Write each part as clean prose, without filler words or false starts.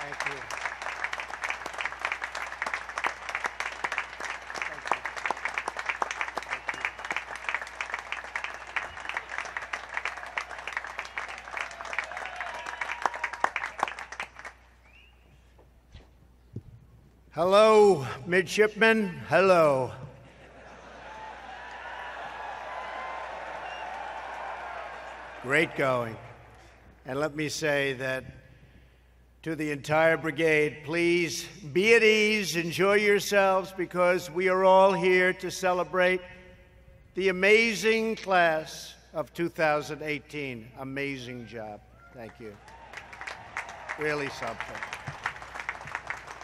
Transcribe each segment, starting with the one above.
Thank you. Hello, midshipmen. Hello. Great going. And let me say that to the entire brigade, please be at ease, enjoy yourselves, because we are all here to celebrate the amazing class of 2018. Amazing job. Thank you. Really something.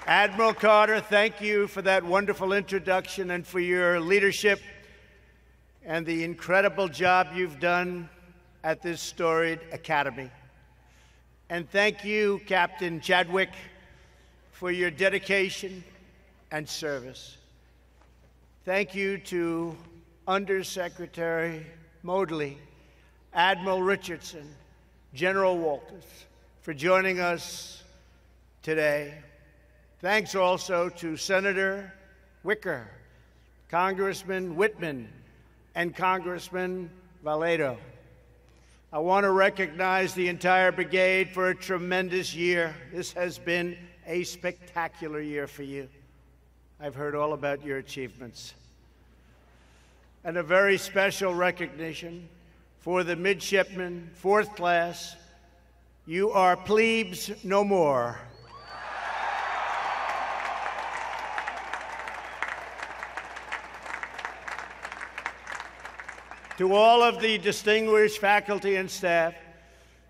Admiral Carter, thank you for that wonderful introduction and for your leadership and the incredible job you've done at this storied academy. And thank you, Captain Chadwick, for your dedication and service. Thank you to Undersecretary Modley, Admiral Richardson, General Walters, for joining us today. Thanks also to Senator Wicker, Congressman Whitman, and Congressman Vallejo. I want to recognize the entire brigade for a tremendous year. This has been a spectacular year for you. I've heard all about your achievements. And a very special recognition for the midshipmen, 4th class. You are plebes no more. To all of the distinguished faculty and staff,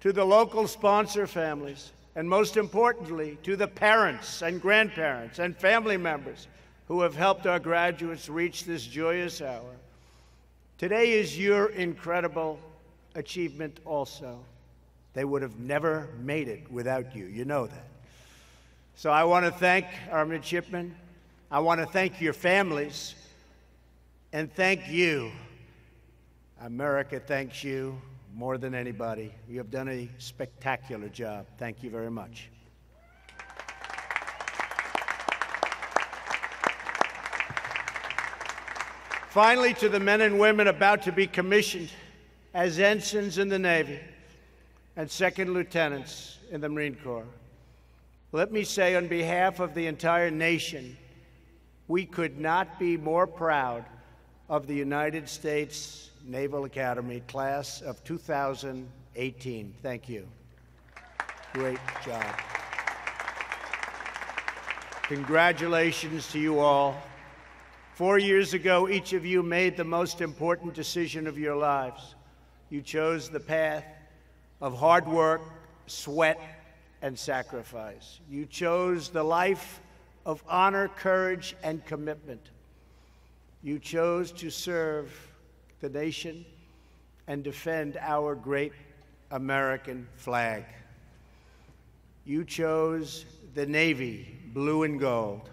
to the local sponsor families, and most importantly, to the parents and grandparents and family members who have helped our graduates reach this joyous hour. Today is your incredible achievement also. They would have never made it without you. You know that. So I want to thank our midshipmen. I want to thank your families. And thank you. America thanks you more than anybody. You have done a spectacular job. Thank you very much. Finally, to the men and women about to be commissioned as ensigns in the Navy and second lieutenants in the Marine Corps, let me say on behalf of the entire nation, we could not be more proud of the United States Naval Academy class of 2018. Thank you. Great job. Congratulations to you all. 4 years ago, each of you made the most important decision of your lives. You chose the path of hard work, sweat, and sacrifice. You chose the life of honor, courage, and commitment. You chose to serve the nation and defend our great American flag. You chose the Navy, blue and gold.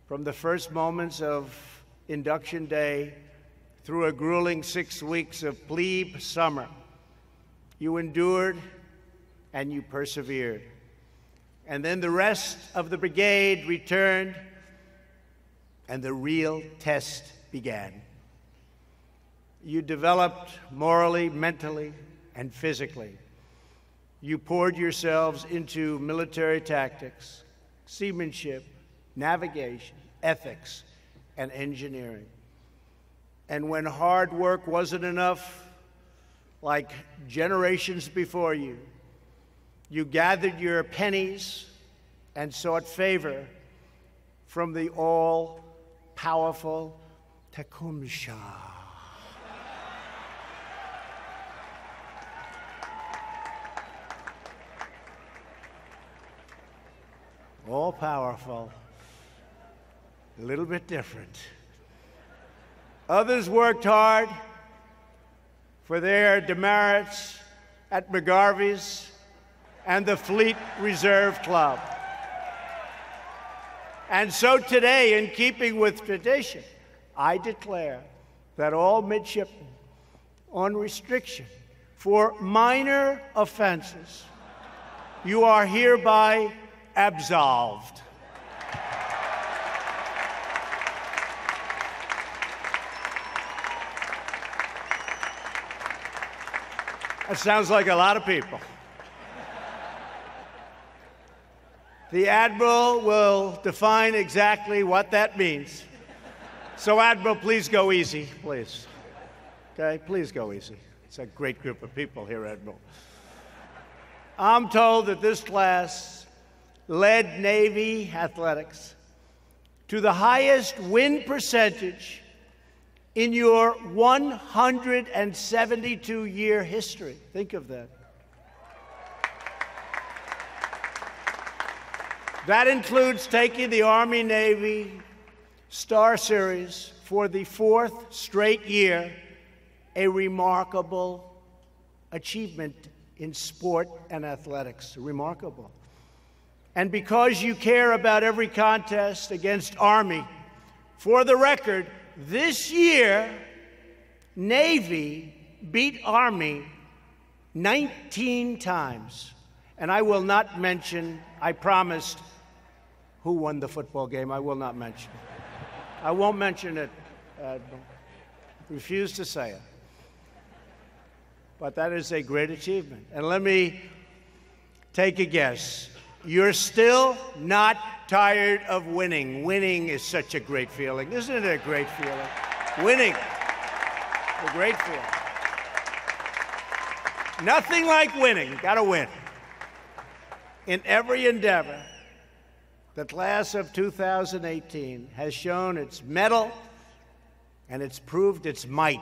From the first moments of induction day through a grueling 6 weeks of plebe summer, you endured and you persevered. And then the rest of the brigade returned and the real test began. You developed morally, mentally, and physically. You poured yourselves into military tactics, seamanship, navigation, ethics, and engineering. And when hard work wasn't enough, like generations before you, you gathered your pennies and sought favor from the all-powerful Tecumseh. All-powerful, a little bit different. Others worked hard for their demerits at McGarvey's and the Fleet Reserve Club. And so today, in keeping with tradition, I declare that all midshipmen on restriction for minor offenses, you are hereby absolved. That sounds like a lot of people. The Admiral will define exactly what that means. So, Admiral, please go easy, please. Okay, please go easy. It's a great group of people here, Admiral. I'm told that this class led Navy athletics to the highest win percentage in your 172-year history. Think of that. That includes taking the Army-Navy Star Series for the 4th straight year, a remarkable achievement in sport and athletics. Remarkable. And because you care about every contest against Army, for the record, this year, Navy beat Army 19 times. And I will not mention, I promised, who won the football game. I will not mention it. I won't mention it. Refuse to say it. But that is a great achievement. And let me take a guess. You're still not tired of winning. Winning is such a great feeling. Isn't it a great feeling? Winning. A great feeling. Nothing like winning. Got to win. In every endeavor, the class of 2018 has shown its mettle and it's proved its might.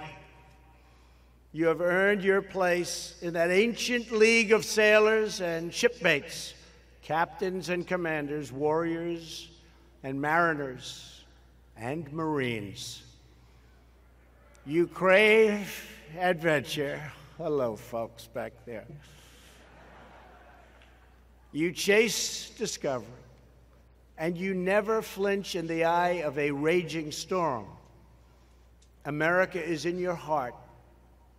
You have earned your place in that ancient league of sailors and shipmates, captains and commanders, warriors and mariners and Marines. You crave adventure. Hello, folks back there. You chase discovery, and you never flinch in the eye of a raging storm. America is in your heart.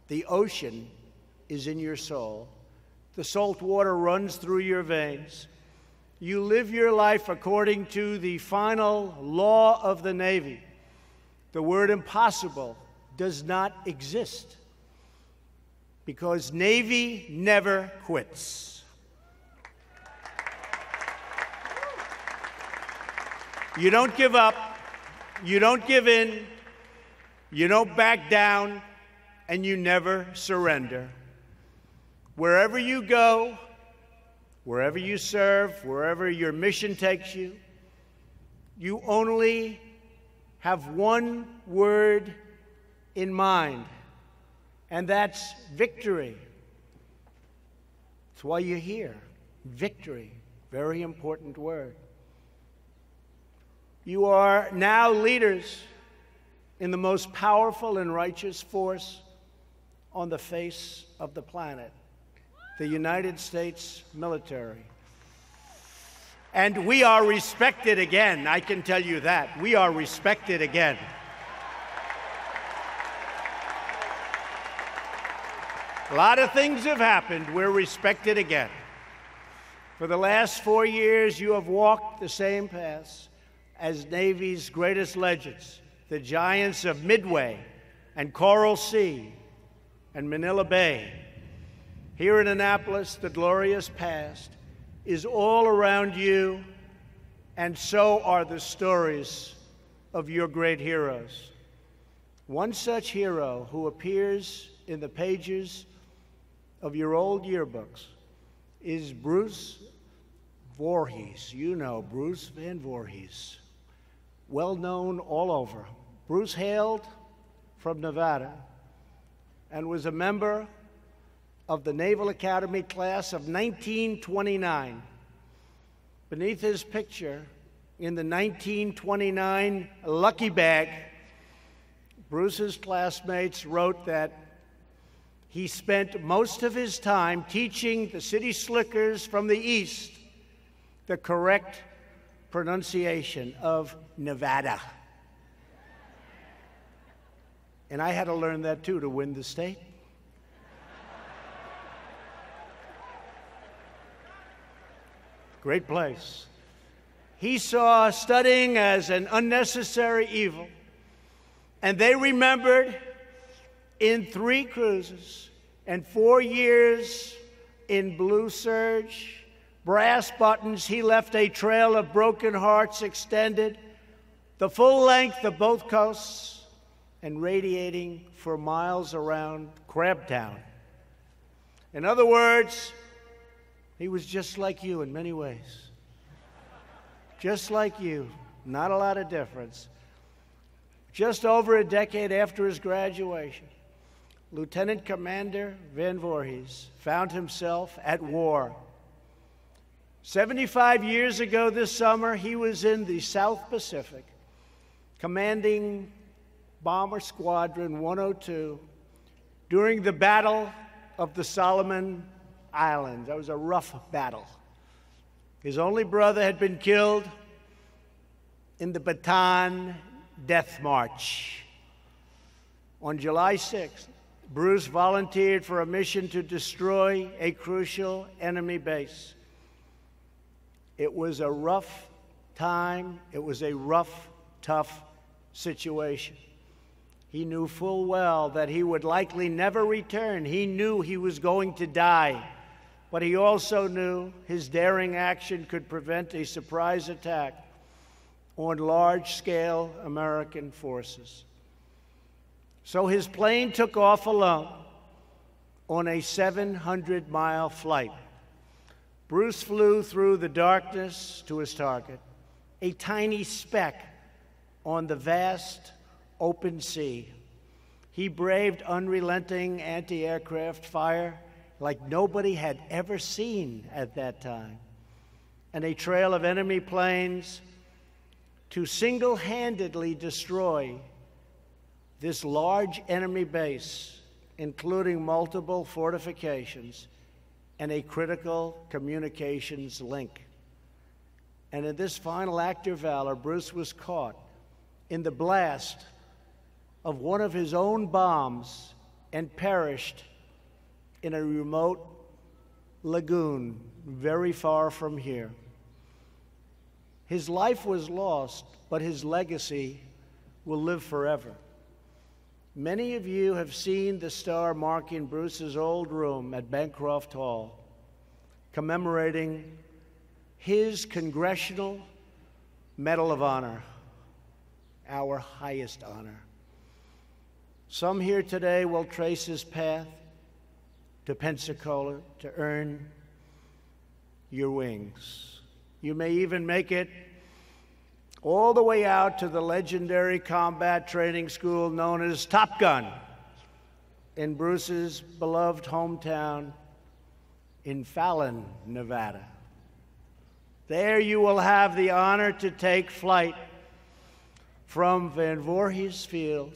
The ocean is in your soul. The salt water runs through your veins. You live your life according to the final law of the Navy. The word impossible does not exist because Navy never quits. You don't give up, you don't give in, you don't back down, and you never surrender. Wherever you go, wherever you serve, wherever your mission takes you, you only have one word in mind, and that's victory. That's why you're here. Victory, very important word. You are now leaders in the most powerful and righteous force on the face of the planet, the United States military. And we are respected again, I can tell you that. We are respected again. A lot of things have happened. We're respected again. For the last 4 years, you have walked the same paths as Navy's greatest legends, the giants of Midway and Coral Sea and Manila Bay. Here in Annapolis, the glorious past is all around you, and so are the stories of your great heroes. One such hero who appears in the pages of your old yearbooks is Bruce Voorhees. You know Bruce Van Voorhees, well known all over. Bruce hailed from Nevada and was a member of the Naval Academy class of 1929. Beneath his picture in the 1929 lucky bag, Bruce's classmates wrote that he spent most of his time teaching the city slickers from the East the correct pronunciation of Nevada. And I had to learn that too to win the state. Great place. he saw studying as an unnecessary evil. And they remembered in 3 cruises and 4 years in blue serge, brass buttons, he left a trail of broken hearts extended the full length of both coasts and radiating for miles around Crabtown. In other words, he was just like you in many ways. Just like you, not a lot of difference. Just over a decade after his graduation, Lieutenant Commander Van Voorhees found himself at war. 75 years ago this summer, he was in the South Pacific, commanding Bomber Squadron 102 during the Battle of the Solomon Islands. That was a rough battle. His only brother had been killed in the Bataan Death March. On July 6th, Bruce volunteered for a mission to destroy a crucial enemy base. It was a rough time. It was a rough, tough situation. He knew full well that he would likely never return. He knew he was going to die. But he also knew his daring action could prevent a surprise attack on large-scale American forces. So his plane took off alone on a 700-mile flight. Bruce flew through the darkness to his target, a tiny speck on the vast open sea. He braved unrelenting anti-aircraft fire like nobody had ever seen at that time, and a trail of enemy planes to single-handedly destroy this large enemy base, including multiple fortifications and a critical communications link. And in this final act of valor, Bruce was caught in the blast of one of his own bombs and perished in a remote lagoon very far from here. His life was lost, but his legacy will live forever. Many of you have seen the star marking Bruce's old room at Bancroft Hall, commemorating his Congressional Medal of Honor, our highest honor. Some here today will trace his path to Pensacola to earn your wings. You may even make it all the way out to the legendary combat training school known as Top Gun in Bruce's beloved hometown in Fallon, Nevada. There you will have the honor to take flight from Van Voorhees Field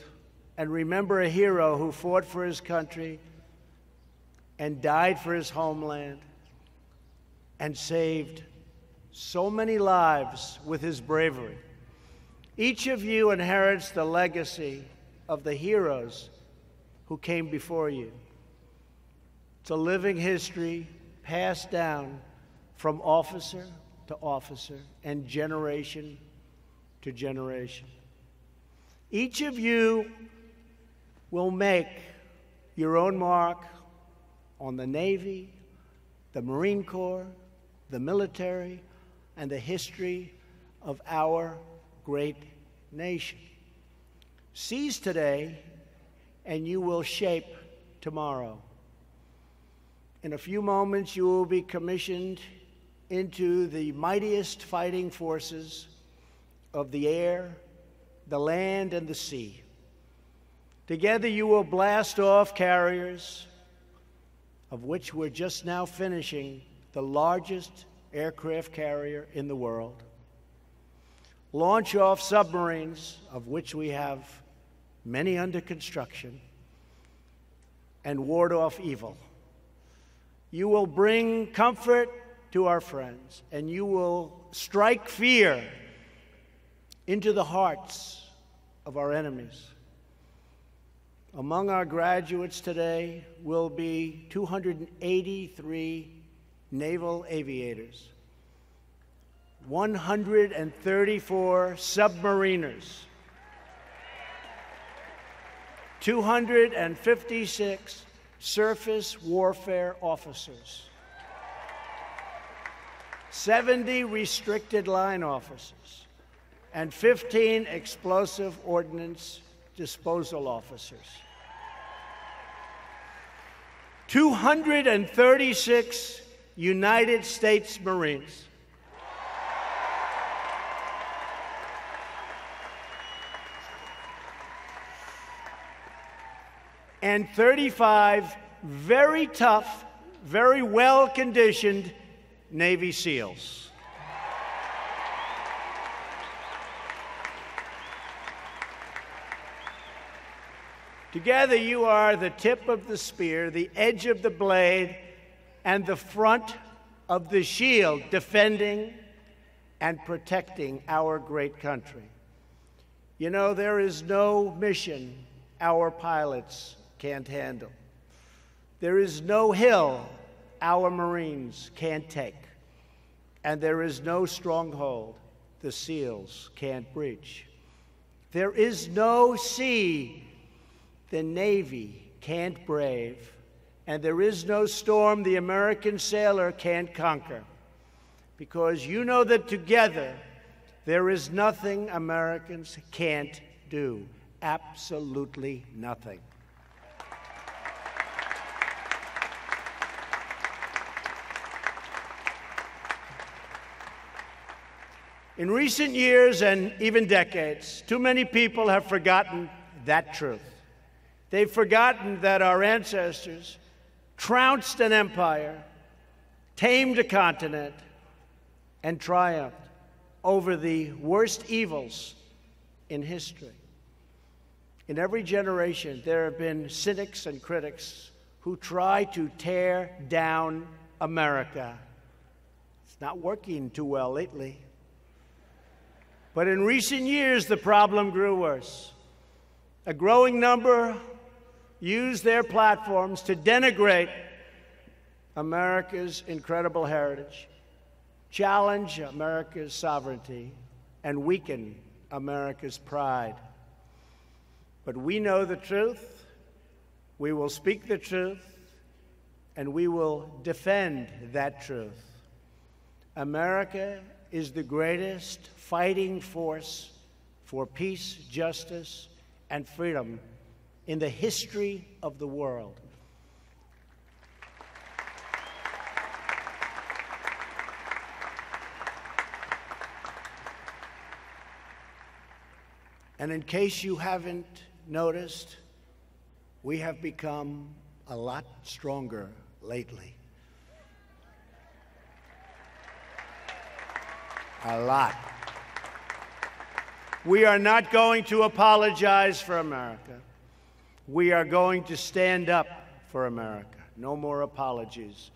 and remember a hero who fought for his country and died for his homeland and saved so many lives with his bravery. Each of you inherits the legacy of the heroes who came before you. It's a living history passed down from officer to officer and generation to generation. Each of you will make your own mark on the Navy, the Marine Corps, the military, and the history of our great nation. Seize today, and you will shape tomorrow. In a few moments, you will be commissioned into the mightiest fighting forces of the air, the land, and the sea. Together, you will blast off carriers, of which we're just now finishing the largest aircraft carrier in the world. Launch off submarines, of which we have many under construction, and ward off evil. You will bring comfort to our friends, and you will strike fear into the hearts of our enemies. Among our graduates today will be 283 naval aviators, 134 submariners, 256 surface warfare officers, 70 restricted line officers, and 15 explosive ordnance disposal officers. 236 United States Marines, and 35 very tough, very well-conditioned Navy SEALs. Together, you are the tip of the spear, the edge of the blade, and the front of the shield, defending and protecting our great country. You know, there is no mission our pilots can't handle. There is no hill our Marines can't take. And there is no stronghold the SEALs can't breach. There is no sea the Navy can't brave, and there is no storm the American sailor can't conquer, because you know that together there is nothing Americans can't do, absolutely nothing. In recent years and even decades, too many people have forgotten that truth. They've forgotten that our ancestors trounced an empire, tamed a continent, and triumphed over the worst evils in history. In every generation, there have been cynics and critics who try to tear down America. It's not working too well lately. But in recent years, the problem grew worse. A growing number used their platforms to denigrate America's incredible heritage, challenge America's sovereignty, and weaken America's pride. But we know the truth, we will speak the truth, and we will defend that truth. America is the greatest fighting force for peace, justice, and freedom in the history of the world. And in case you haven't noticed, we have become a lot stronger lately. A lot. We are not going to apologize for America. We are going to stand up for America. No more apologies.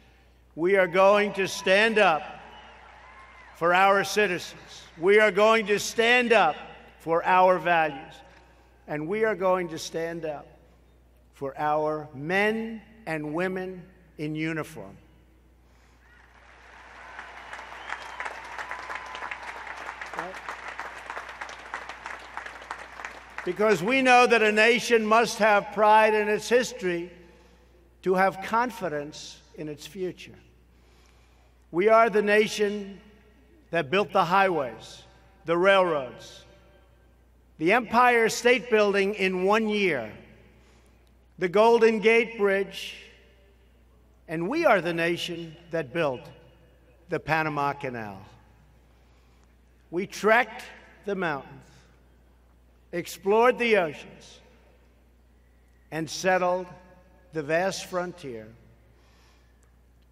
We are going to stand up for our citizens. We are going to stand up for our values. And we are going to stand up for our men and women in uniform. Right? Because we know that a nation must have pride in its history to have confidence in its future. We are the nation that built the highways, the railroads, the Empire State Building in 1 year, the Golden Gate Bridge, and we are the nation that built the Panama Canal. We trekked the mountains, explored the oceans, and settled the vast frontier.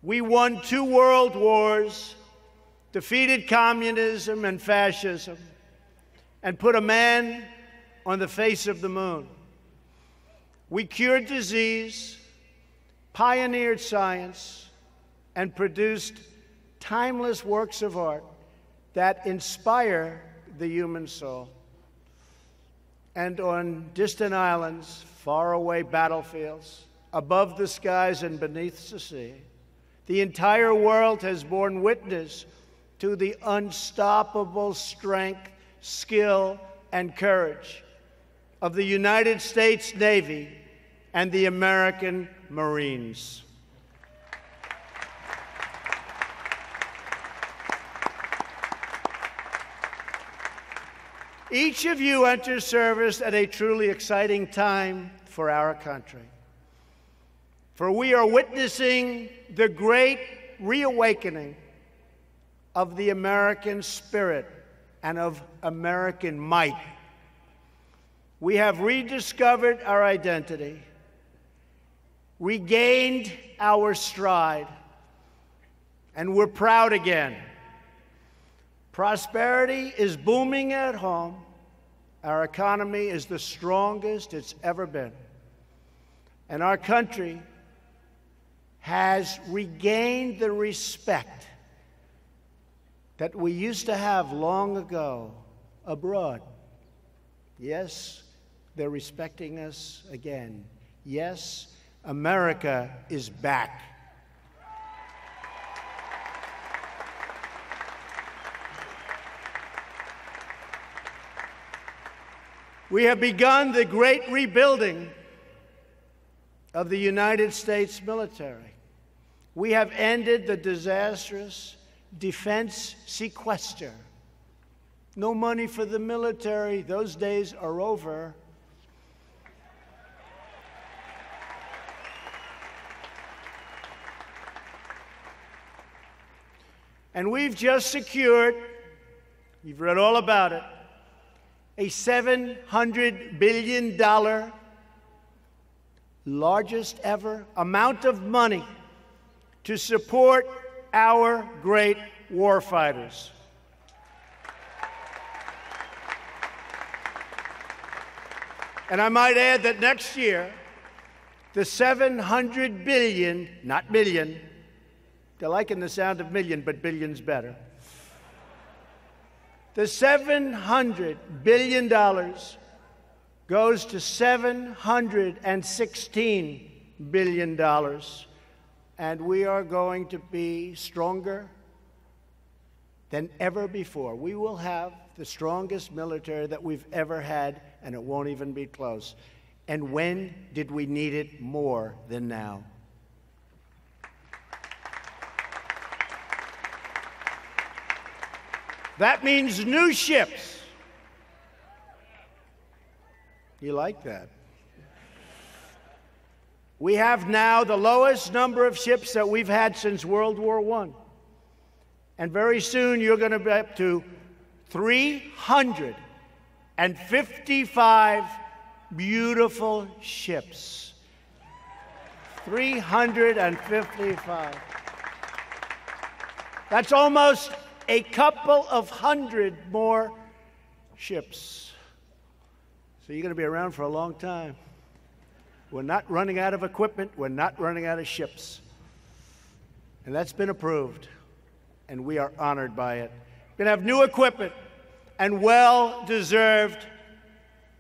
We won 2 world wars, defeated communism and fascism, and put a man on the face of the moon. We cured disease, pioneered science, and produced timeless works of art that inspire the human soul. And on distant islands, faraway battlefields, above the skies and beneath the sea, the entire world has borne witness to the unstoppable strength, skill, and courage of the United States Navy and the American Marines. Each of you enters service at a truly exciting time for our country. For we are witnessing the great reawakening of the American spirit and of American might. We have rediscovered our identity, regained our stride, and we're proud again. Prosperity is booming at home. Our economy is the strongest it's ever been. And our country has regained the respect that we used to have long ago abroad. Yes, they're respecting us again. Yes, America is back. We have begun the great rebuilding of the United States military. We have ended the disastrous defense sequester. No money for the military. Those days are over. And we've just secured, you've read all about it, a $700 billion, largest ever amount of money to support our great warfighters. And I might add that next year, the $700 billion, not million, they're liking the sound of million, but billion's better. The $700 billion goes to $716 billion, and we are going to be stronger than ever before. We will have the strongest military that we've ever had, and it won't even be close. And when did we need it more than now? That means new ships. You like that? We have now the lowest number of ships that we've had since World War I. And very soon you're going to be up to 355 beautiful ships. 355. That's almost a couple of hundred more ships. So you're going to be around for a long time. We're not running out of equipment. We're not running out of ships. And that's been approved. And we are honored by it. We're going to have new equipment and well-deserved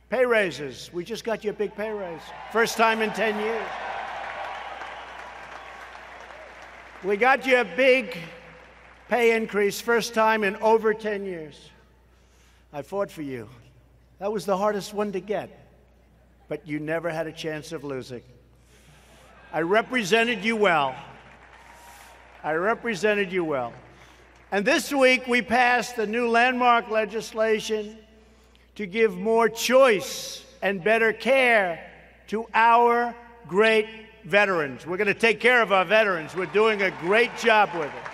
pay raises. We just got you a big pay raise. First time in 10 years. We got you a big pay increase, first time in over 10 years. I fought for you. That was the hardest one to get, but you never had a chance of losing. I represented you well. I represented you well. And this week we passed the new landmark legislation to give more choice and better care to our great veterans. We're going to take care of our veterans. We're doing a great job with it.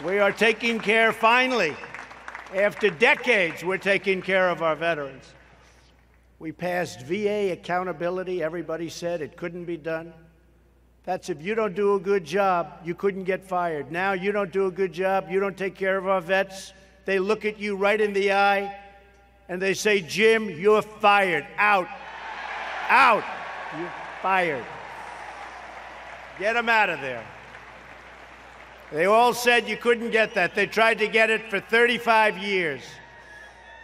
We are taking care, finally, after decades, we're taking care of our veterans. We passed V.A.A. accountability. Everybody said it couldn't be done. That's if you don't do a good job, you couldn't get fired. Now you don't do a good job, you don't take care of our vets. They look at you right in the eye, and they say, Jim, you're fired. Out. Out. You're fired. Get them out of there. They all said you couldn't get that. They tried to get it for 35 years.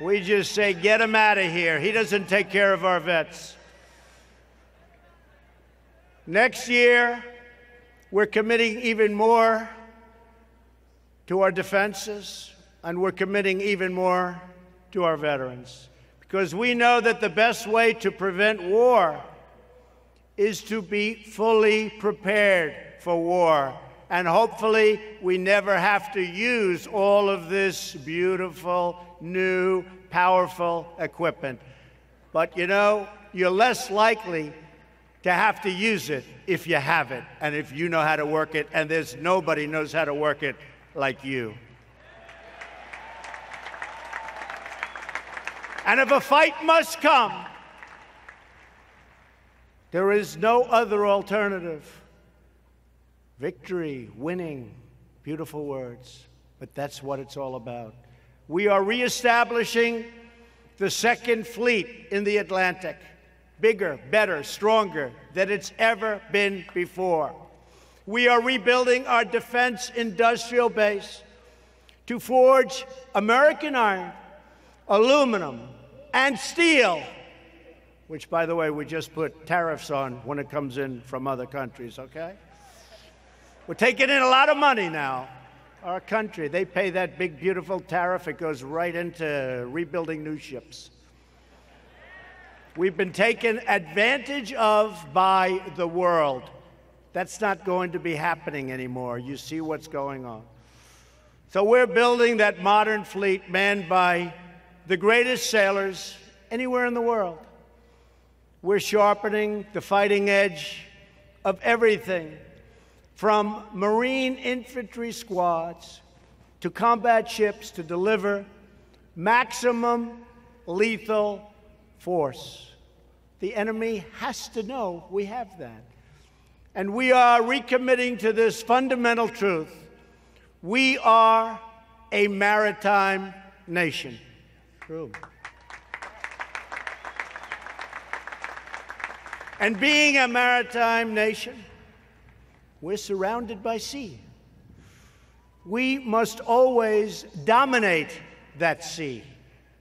We just say, get him out of here. He doesn't take care of our vets. Next year, we're committing even more to our defenses, and we're committing even more to our veterans, because we know that the best way to prevent war is to be fully prepared for war. And hopefully we never have to use all of this beautiful, new, powerful equipment. But you know, you're less likely to have to use it if you have it and if you know how to work it, and there's nobody knows how to work it like you. And if a fight must come, there is no other alternative. Victory, winning, beautiful words, but that's what it's all about. We are reestablishing the Second Fleet in the Atlantic, bigger, better, stronger than it's ever been before. We are rebuilding our defense industrial base to forge American iron, aluminum, and steel, which, by the way, we just put tariffs on when it comes in from other countries, okay? We're taking in a lot of money now. Our country, they pay that big, beautiful tariff. It goes right into rebuilding new ships. We've been taken advantage of by the world. That's not going to be happening anymore. You see what's going on. So we're building that modern fleet manned by the greatest sailors anywhere in the world. We're sharpening the fighting edge of everything, from Marine infantry squads to combat ships, to deliver maximum lethal force. The enemy has to know we have that. And we are recommitting to this fundamental truth. We are a maritime nation. True. And being a maritime nation, we're surrounded by sea. We must always dominate that sea.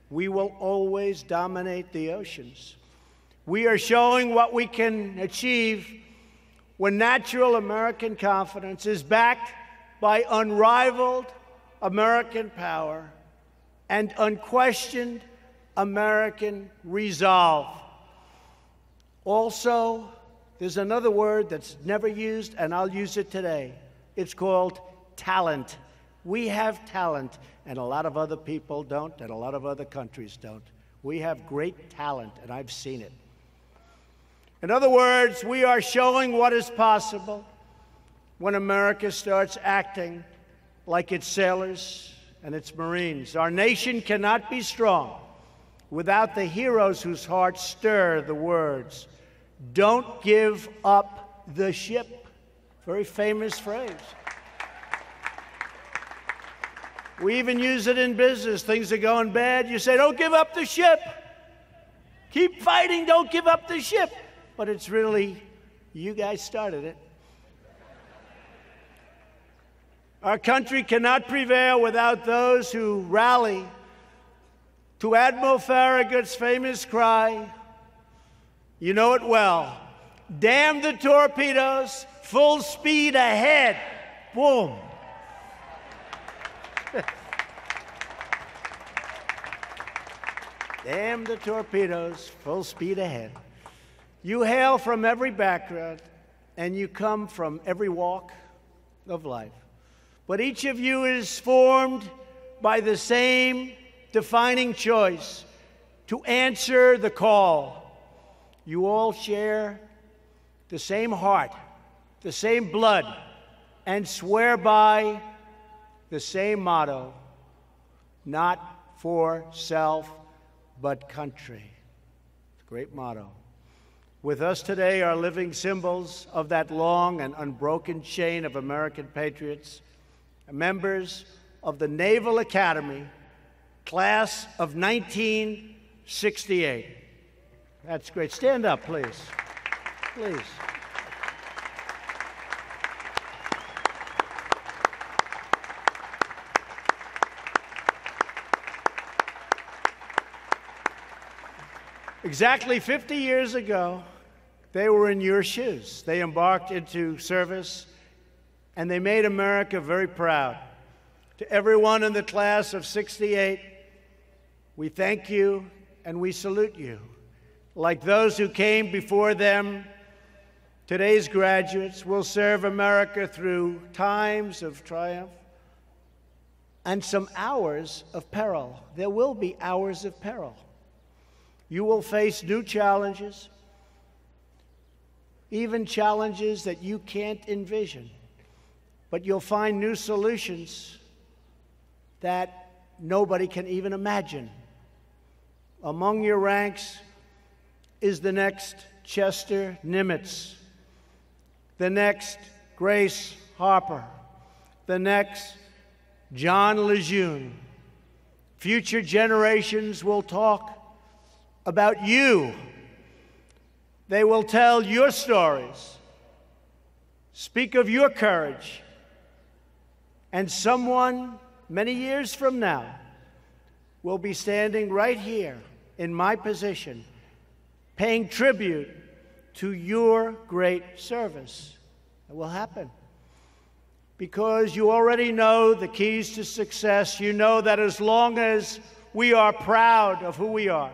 We will always dominate the oceans. We are showing what we can achieve when natural American confidence is backed by unrivaled American power and unquestioned American resolve. Also, there's another word that's never used, and I'll use it today. It's called talent. We have talent, and a lot of other people don't, and a lot of other countries don't. We have great talent, and I've seen it. In other words, we are showing what is possible when America starts acting like its sailors and its Marines. Our nation cannot be strong without the heroes whose hearts stir the words, "Don't give up the ship." Very famous phrase. We even use it in business. Things are going bad. You say, "Don't give up the ship. Keep fighting. Don't give up the ship." But it's really, you guys started it. Our country cannot prevail without those who rally to Admiral Farragut's famous cry. You know it well. "Damn the torpedoes, full speed ahead." Boom. Damn the torpedoes, full speed ahead. You hail from every background, and you come from every walk of life. But each of you is formed by the same defining choice to answer the call. You all share the same heart, the same blood, and swear by the same motto: not for self, but country. It's a great motto. With us today are living symbols of that long and unbroken chain of American patriots, members of the Naval Academy, class of 1968. That's great. Stand up, please. Please. Exactly 50 years ago, they were in your shoes. They embarked into service, and they made America very proud. To everyone in the class of '68, we thank you and we salute you. Like those who came before them, today's graduates will serve America through times of triumph and some hours of peril. There will be hours of peril. You will face new challenges, even challenges that you can't envision, but you'll find new solutions that nobody can even imagine. Among your ranks is the next Chester Nimitz, the next Grace Harper, the next John Lejeune. Future generations will talk about you. They will tell your stories, speak of your courage, and someone many years from now will be standing right here in my position, paying tribute to your great service. It will happen because you already know the keys to success. You know that as long as we are proud of who we are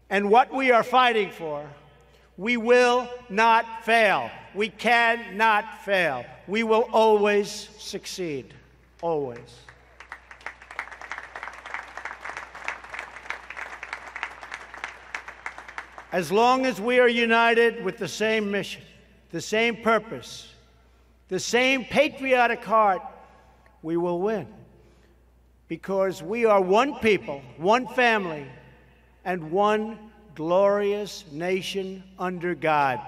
and what we are fighting for, we will not fail. We cannot fail. We will always succeed. Always. As long as we are united with the same mission, the same purpose, the same patriotic heart, we will win. Because we are one people, one family, and one glorious nation under God.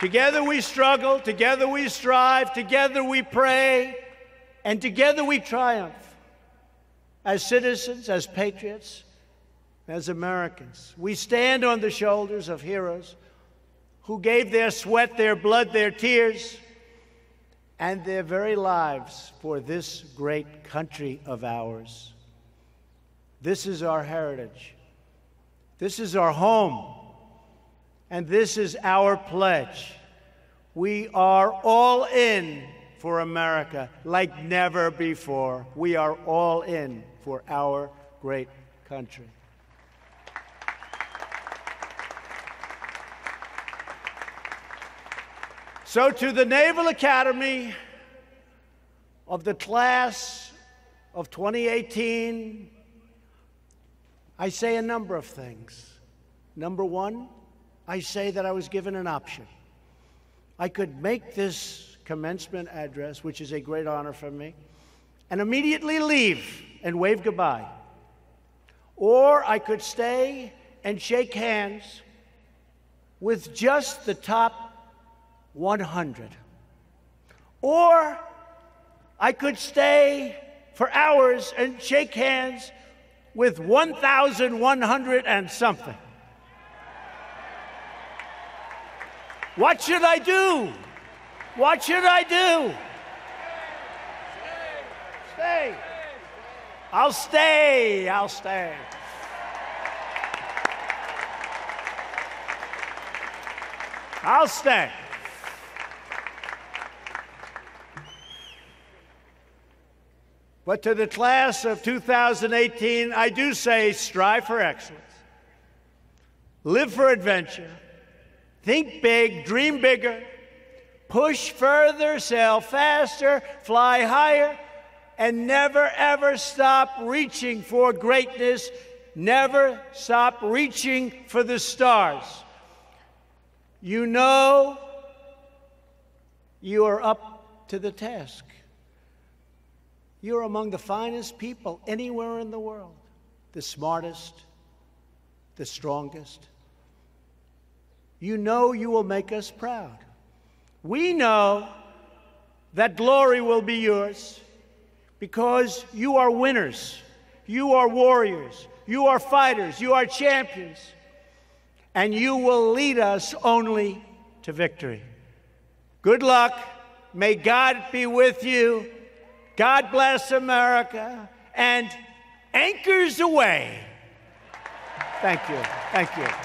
Together we struggle, together we strive, together we pray, and together we triumph. As citizens, as patriots, as Americans, we stand on the shoulders of heroes who gave their sweat, their blood, their tears, and their very lives for this great country of ours. This is our heritage. This is our home. And this is our pledge. We are all in for America like never before. We are all in for our great country. So to the Naval Academy of the class of 2018, I say a number of things. Number one, I say that I was given an option. I could make this commencement address, which is a great honor for me, and immediately leave and wave goodbye. Or I could stay and shake hands with just the top 100. Or I could stay for hours and shake hands with 1,100 and something. What should I do? What should I do? Stay. I'll stay. I'll stay. I'll stay. But to the class of 2018, I do say strive for excellence. Live for adventure. Think big, dream bigger, push further, sail faster, fly higher, and never, ever stop reaching for greatness. Never stop reaching for the stars. You know you are up to the task. You're among the finest people anywhere in the world, the smartest, the strongest. You know you will make us proud. We know that glory will be yours because you are winners, you are warriors, you are fighters, you are champions, and you will lead us only to victory. Good luck. May God be with you. God bless America, and anchors away. Thank you. Thank you.